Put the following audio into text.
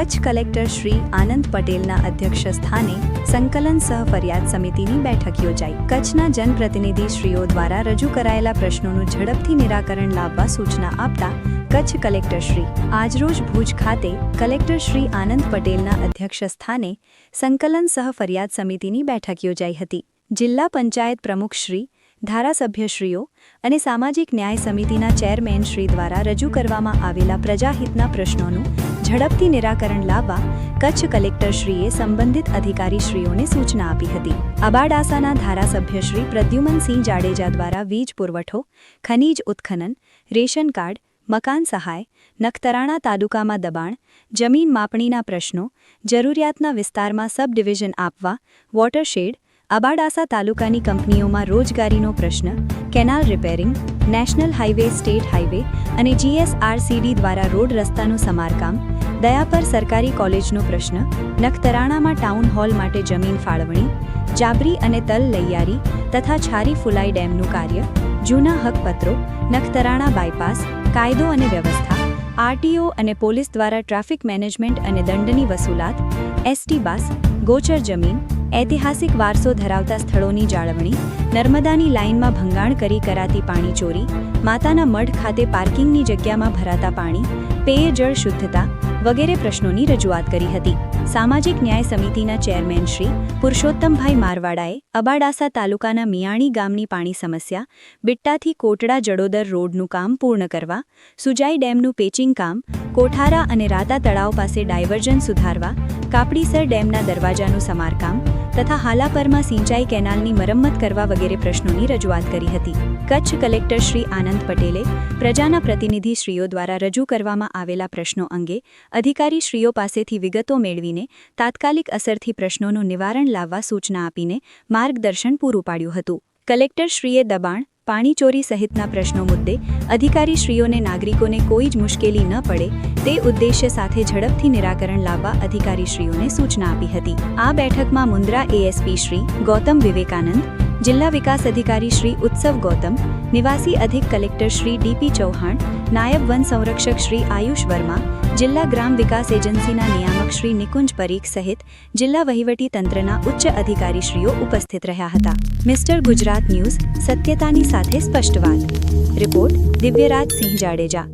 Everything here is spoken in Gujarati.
કચ્છ કલેક્ટર શ્રી આનંદ પટેલના અધ્યક્ષસ્થાને સંકલન સહ ફરિયાદ સમિતિની બેઠક યોજાઈ। કચ્છના જનપ્રતિનિધિશ્રીઓ દ્વારા રજૂ કરાયેલા પ્રશ્નોનું ઝડપથી નિરાકરણ લાવવા સૂચના આપતા કચ્છ કલેક્ટર શ્રી આજરોજ ભુજ ખાતે કલેક્ટર શ્રી આનંદ પટેલના અધ્યક્ષસ્થાને સંકલન સહ ફરિયાદ સમિતિની બેઠક યોજાઈ હતી। જિલ્લા પંચાયત પ્રમુખશ્રી, ધારાસભ્યશ્રીઓ અને સામાજિક ન્યાય સમિતિના ચેરમેનશ્રી દ્વારા રજૂ કરવામાં આવેલા પ્રજાહિતના પ્રશ્નોનું ઝડપથી નિરાકરણ લાવવા કચ્છ કલેક્ટરશ્રીએ સંબંધિત અધિકારીશ્રીઓને સૂચના આપી હતી। અબાડાસાના ધારાસભ્યશ્રી પ્રદ્યુમનસિંહ જાડેજા દ્વારા વીજ પુરવઠો, ખનીજ ઉત્ખનન, રેશન કાર્ડ, મકાન સહાય, નખત્રાણા તાલુકામાં દબાણ, જમીન માપણીના પ્રશ્નો, જરૂરિયાતના વિસ્તારમાં સબ ડિવિઝન આપવા, વોટરશેડ, અબાડાસા તાલુકાની કંપનીઓમાં રોજગારીનો પ્રશ્ન, canal repairing, national highway, state highway અને GSRCD દ્વારા રોડ રસ્તાનું સમારકામ, દયાપર સરકારી કોલેજનો પ્રશ્ન, નખત્રાણામાં ટાઉન હોલ માટે જમીન ફાળવણી, જાબરી અને તલ લૈયારી તથા છારી ફુલાઈ ડેમનું કાર્ય, જૂના હકપત્રો, નખત્રાણા બાયપાસ, કાયદો અને વ્યવસ્થા, RTO અને પોલીસ દ્વારા ટ્રાફિક મેનેજમેન્ટ અને દંડની વસૂલાત, ST બસ, ગોચર જમીન, ઐતિહાસિક વારસો ધરાવતા સ્થળોની જાળવણી, નર્મદાની લાઇનમાં ભંગાણ કરી કરાતી પાણી ચોરી, માતાના મઢ ખાતે પાર્કિંગની જગ્યામાં ભરાતા પાણી, પેય જળ શુદ્ધતા વગેરે પ્રશ્નોની રજૂઆત કરી હતી। સામાજિક ન્યાય સમિતિના ચેરમેન શ્રી પુરુષોત્તમભાઈ મારવાડાએ અબાડાસા તાલુકાના મિયાણી ગામની પાણી સમસ્યા, બિટ્ટાથી કોટડા જડોદર રોડનું કામ પૂર્ણ કરવા, સુજાઈ ડેમનું પેચિંગ કામ, કોઠારા અને રાતા તળાવ પાસે ડાયવર્ઝન સુધારવા, કાપડીસર ડેમના દરવાજાનું સમારકામ તથા હાલાપરમાં સિંચાઈ કેનાલની મરમ્મત કરવા વગેરે પ્રશ્નોની રજૂઆત કરી હતી। કચ્છ કલેક્ટર શ્રી આનંદ પટેલે પ્રજાના પ્રતિનિધિશ્રીઓ દ્વારા રજૂ કરવામાં આવેલા પ્રશ્નો અંગે અધિકારીશ્રીઓ પાસેથી વિગતો મેળવીને તાત્કાલિક અસરથી પ્રશ્નોનું નિવારણ લાવવા સૂચના આપીને માર્ગદર્શન પૂરું પાડ્યું હતું। કલેક્ટરશ્રીએ દબાણ, પાણી ચોરી સહિતના પ્રશ્નો મુદ્દે અધિકારીશ્રીઓને નાગરિકોને કોઈ જ મુશ્કેલી ન પડે તે ઉદ્દેશ્ય સાથે ઝડપથી નિરાકરણ લાવવા અધિકારીશ્રીઓને સૂચના આપી હતી। આ બેઠકમાં મુન્દ્રા ASP શ્રી ગૌતમ વિવેકાનંદ, જિલ્લા વિકાસ અધિકારી શ્રી ઉત્સવ ગૌતમ, નિવાસી અધિક કલેક્ટર શ્રી DP ચૌહાણ, નાયબ વન સંરક્ષક શ્રી આયુષ વર્મા, જિલ્લા ગ્રામ વિકાસ એજન્સીના નિયામક શ્રી નિકુંજ પરીખ સહિત જિલ્લા વહીવટી તંત્રના ઉચ્ચ અધિકારીશ્રીઓ ઉપસ્થિત રહ્યા હતા। મિસ્ટર ગુજરાત ન્યૂઝ, સત્યતાની સાથે સ્પષ્ટ વાત। રિપોર્ટ દિવ્યરાજ સિંહ જાડેજા।